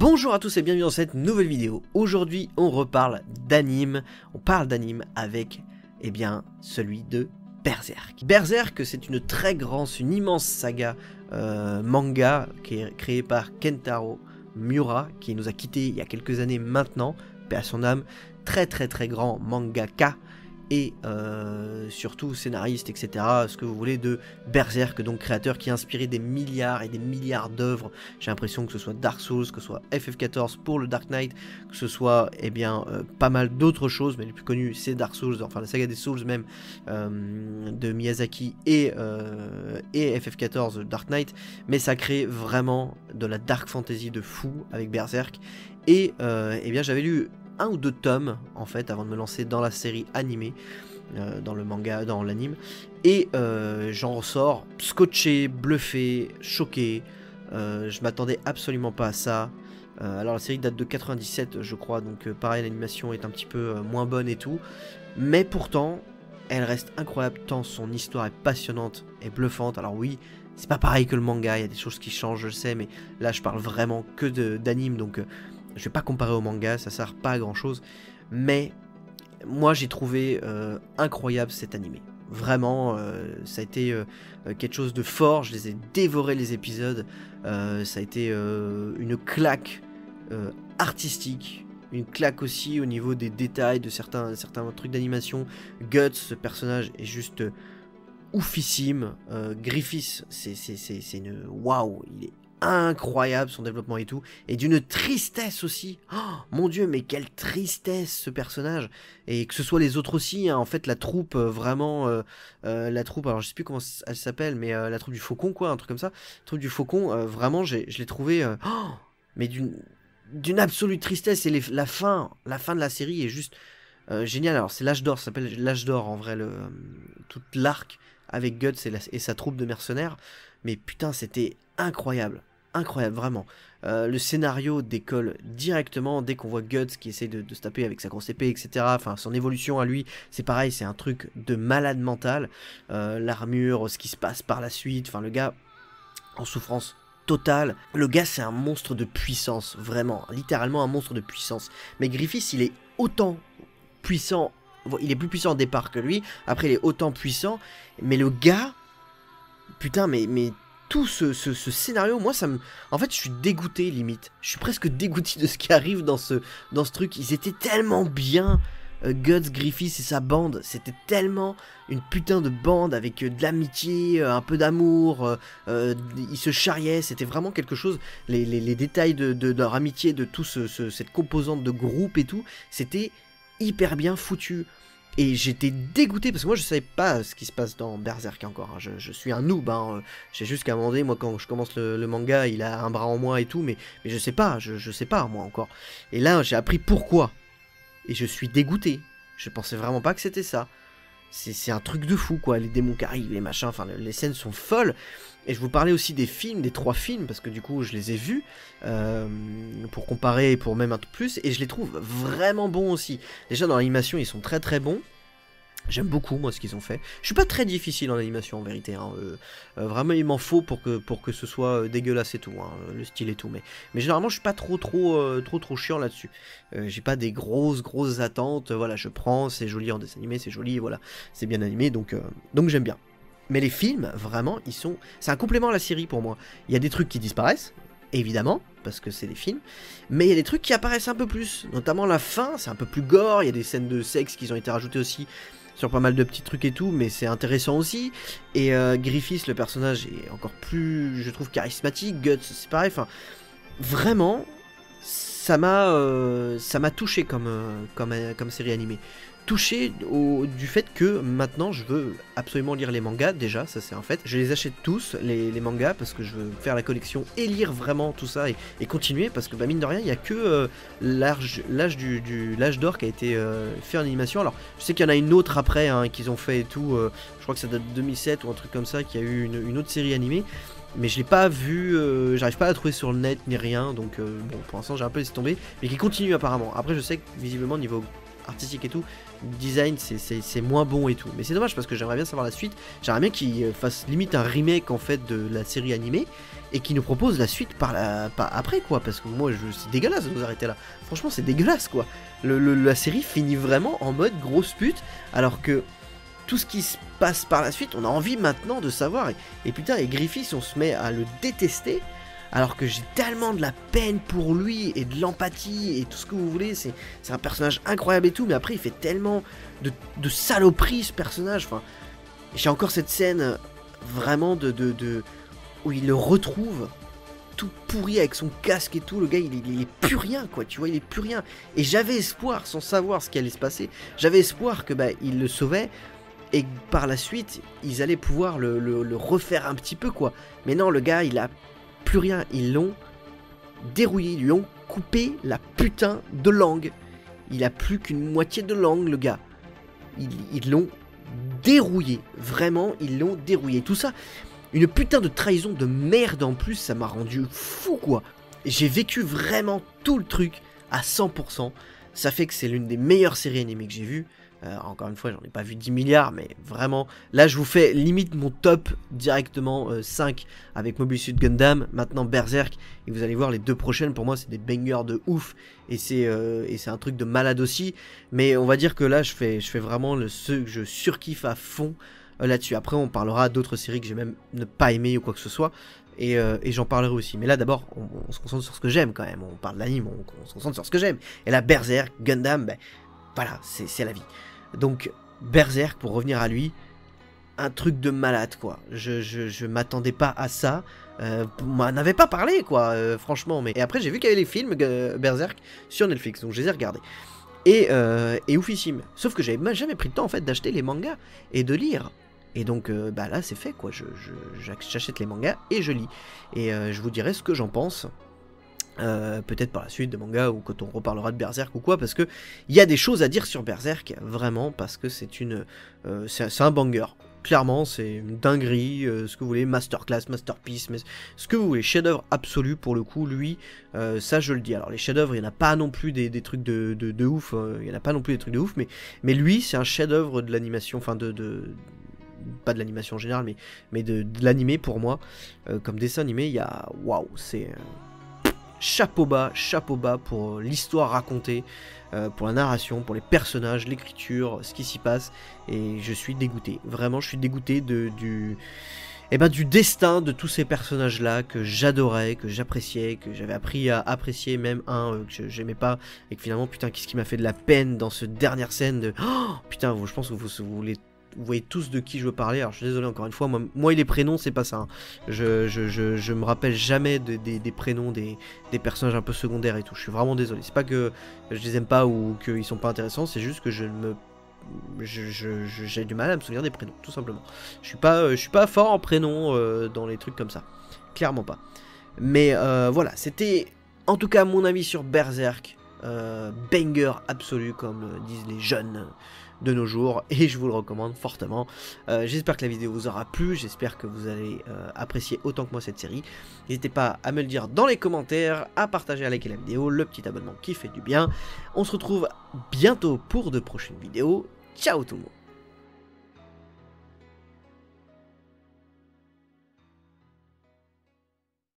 Bonjour à tous et bienvenue dans cette nouvelle vidéo. Aujourd'hui on reparle d'anime, on parle d'anime avec, celui de Berserk. Berserk, c'est une immense saga manga qui est créée par Kentaro Miura, qui nous a quittés il y a quelques années maintenant, paix à son âme, très grand mangaka et surtout scénariste, etc. Ce que vous voulez de Berserk, donc créateur qui a inspiré des milliards et des milliards d'œuvres. J'ai l'impression que ce soit Dark Souls, que ce soit FF14 pour le Dark Knight, que ce soit pas mal d'autres choses, mais le plus connu c'est Dark Souls, enfin la saga des Souls même de Miyazaki et FF14 Dark Knight, mais ça crée vraiment de la dark fantasy de fou avec Berserk. Et j'avais lu 1 ou 2 tomes en fait avant de me lancer dans la série animée, dans le manga, dans l'anime, et j'en ressors scotché, bluffé, choqué. Je m'attendais absolument pas à ça. Alors la série date de 97 je crois, donc pareil, l'animation est un petit peu moins bonne et tout, mais pourtant elle reste incroyable tant son histoire est passionnante et bluffante. Alors oui, c'est pas pareil que le manga, il y a des choses qui changent, je le sais, mais là je parle vraiment que d'anime, donc je vais pas comparer au manga, ça sert pas à grand chose, mais moi j'ai trouvé incroyable cet animé. Vraiment, ça a été quelque chose de fort, je les ai dévorés les épisodes, ça a été une claque artistique, une claque aussi au niveau des détails de certains trucs d'animation. Guts, ce personnage est juste oufissime. Griffiths, c'est une waouh, il est incroyable son développement et tout, et d'une tristesse aussi. Oh, mon dieu, mais quelle tristesse ce personnage, et que ce soit les autres aussi, hein. En fait la troupe, vraiment la troupe, alors je sais plus comment elle s'appelle, mais la troupe du faucon quoi, un truc comme ça, la troupe du faucon, vraiment je l'ai trouvé mais d'une absolue tristesse, et la fin de la série est juste géniale. Alors c'est l'âge d'or, ça s'appelle l'âge d'or en vrai, toute l'arc avec Guts et sa troupe de mercenaires, mais putain c'était incroyable, vraiment. Le scénario décolle directement dès qu'on voit Guts qui essaie de se taper avec sa grosse épée, etc. Enfin, son évolution à lui, c'est pareil, c'est un truc de malade mental. L'armure, ce qui se passe par la suite, enfin le gars en souffrance totale. Le gars c'est un monstre de puissance, vraiment, littéralement un monstre de puissance. Mais Griffiths, il est autant puissant, il est plus puissant au départ que lui, après il est autant puissant, mais le gars, putain, mais tout ce scénario, moi ça me... En fait je suis dégoûté limite, je suis presque dégoûté de ce qui arrive dans ce truc. Ils étaient tellement bien, Guts, Griffiths et sa bande, c'était tellement une putain de bande avec de l'amitié, un peu d'amour, ils se charriaient, c'était vraiment quelque chose, les détails de leur amitié, de tout cette composante de groupe et tout, c'était hyper bien foutu. Et j'étais dégoûté parce que moi je savais pas ce qui se passe dans Berserk encore, hein. Je suis un noob, hein. J'ai juste qu'à un moment donné, moi quand je commence le manga, il a un bras en moins et tout, mais je sais pas, je sais pas moi encore. Et là j'ai appris pourquoi, et je suis dégoûté, je pensais vraiment pas que c'était ça. C'est un truc de fou quoi, les démons qui arrivent, les machins, enfin les scènes sont folles. Et je vous parlais aussi des films, des 3 films, parce que du coup je les ai vus, pour comparer et pour même un peu plus, et je les trouve vraiment bons aussi. Déjà dans l'animation ils sont très bons, j'aime beaucoup moi ce qu'ils ont fait. Je suis pas très difficile en animation en vérité, hein. Vraiment il m'en faut pour que ce soit dégueulasse et tout, hein, le style et tout, mais généralement je suis pas trop chiant là-dessus. J'ai pas des grosses attentes, voilà, je prends, c'est joli en dessin animé, c'est joli, voilà, c'est bien animé, donc j'aime bien. Mais les films, vraiment, c'est un complément à la série pour moi. Il y a des trucs qui disparaissent, évidemment, parce que c'est des films, mais il y a des trucs qui apparaissent un peu plus, notamment la fin, c'est un peu plus gore, il y a des scènes de sexe qui ont été rajoutées aussi sur pas mal de petits trucs et tout, mais c'est intéressant aussi. Et Griffiths, le personnage, est encore plus, je trouve, charismatique. Guts, c'est pareil, enfin, vraiment, ça m'a touché comme série animée. Touché du fait que maintenant je veux absolument lire les mangas, déjà ça c'est un fait, je les achète tous les mangas parce que je veux faire la collection et lire vraiment tout ça et continuer, parce que mine de rien il n'y a que l'âge d'or qui a été fait en animation. Alors je sais qu'il y en a une autre après, hein, qu'ils ont fait et tout, je crois que ça date de 2007 ou un truc comme ça, qu'il y a eu une autre série animée, mais je l'ai pas vu, j'arrive pas à la trouver sur le net ni rien, donc bon pour l'instant j'ai un peu laissé tomber, mais qui continue apparemment. Après je sais que visiblement niveau artistique et tout, design c'est moins bon et tout. Mais c'est dommage parce que j'aimerais bien savoir la suite. J'aimerais bien qu'il fasse limite un remake en fait de la série animée et qu'il nous propose la suite par après quoi. Parce que moi c'est dégueulasse de nous arrêter là. Franchement c'est dégueulasse quoi. La série finit vraiment en mode grosse pute alors que tout ce qui se passe par la suite, on a envie maintenant de savoir. Et putain, et Griffith, on se met à le détester, alors que j'ai tellement de la peine pour lui, et de l'empathie, et tout ce que vous voulez. C'est un personnage incroyable et tout, mais après, il fait tellement de saloperies, ce personnage. Enfin, j'ai encore cette scène, vraiment, où il le retrouve, tout pourri avec son casque et tout. Le gars, il est plus rien, quoi, tu vois, il est plus rien. Et j'avais espoir, sans savoir ce qui allait se passer, j'avais espoir que, il le sauvait, et que par la suite, ils allaient pouvoir le refaire un petit peu, quoi. Mais non, le gars, il a plus rien. Ils l'ont dérouillé, ils lui ont coupé la putain de langue. Il a plus qu'une moitié de langue, le gars. Ils l'ont dérouillé. Vraiment, ils l'ont dérouillé. Tout ça, une putain de trahison de merde en plus, ça m'a rendu fou, quoi. J'ai vécu vraiment tout le truc à 100%. Ça fait que c'est l'une des meilleures séries animées que j'ai vues. Encore une fois, j'en ai pas vu 10 milliards, mais vraiment, là je vous fais limite mon top directement 5 avec Mobile Suit Gundam, maintenant Berserk, et vous allez voir les deux prochaines, pour moi c'est des bangers de ouf, et c'est un truc de malade aussi, mais on va dire que là je fais vraiment ceux que je surkiffe à fond là-dessus. Après on parlera d'autres séries que j'ai même ne pas aimé ou quoi que ce soit, et j'en parlerai aussi, mais là d'abord on se concentre sur ce que j'aime quand même, on parle d'anime, on se concentre sur ce que j'aime, et là Berserk, Gundam, voilà, c'est la vie. Donc Berserk, pour revenir à lui, un truc de malade quoi. Je m'attendais pas à ça. M'en avait pas parlé quoi, franchement. Mais et après j'ai vu qu'il y avait les films Berserk sur Netflix, donc je les ai regardés. Et oufissime. Sauf que j'avais jamais pris le temps en fait d'acheter les mangas et de lire. Et donc là c'est fait quoi. J'achète les mangas et je lis. Et je vous dirai ce que j'en pense. Peut-être par la suite de manga ou quand on reparlera de Berserk ou quoi, parce que il y a des choses à dire sur Berserk vraiment, parce que c'est un banger, clairement c'est une dinguerie, ce que vous voulez, masterclass, masterpiece, mais ce que vous voulez, chef-d'œuvre absolu pour le coup, lui, ça je le dis. Alors les chefs-d'œuvre, il n'y en a pas non plus des trucs de ouf, il y en a pas non plus des trucs de ouf, mais lui c'est un chef-d'œuvre de l'animation, enfin pas de l'animation en général, mais de l'animé pour moi, comme dessin animé, il y a waouh, c'est chapeau bas pour l'histoire racontée, pour la narration, pour les personnages, l'écriture, ce qui s'y passe, et je suis dégoûté, vraiment je suis dégoûté du destin de tous ces personnages là que j'adorais, que j'appréciais, que j'avais appris à apprécier, même un que j'aimais pas, et que finalement putain qu'est-ce qui m'a fait de la peine dans cette dernière scène de putain, je pense que vous voyez tous de qui je veux parler. Alors je suis désolé encore une fois, moi les prénoms c'est pas ça, hein. Je me rappelle jamais des prénoms des personnages un peu secondaires et tout, je suis vraiment désolé, c'est pas que je les aime pas ou qu'ils sont pas intéressants, c'est juste que j'ai du mal à me souvenir des prénoms, tout simplement. Je suis pas fort en prénoms dans les trucs comme ça, clairement pas. Mais voilà, c'était en tout cas mon avis sur Berserk, banger absolu comme disent les jeunes de nos jours, et je vous le recommande fortement. J'espère que la vidéo vous aura plu, j'espère que vous allez apprécier autant que moi cette série. N'hésitez pas à me le dire dans les commentaires, à partager, à liker la vidéo, le petit abonnement qui fait du bien. On se retrouve bientôt pour de prochaines vidéos. Ciao tout le monde.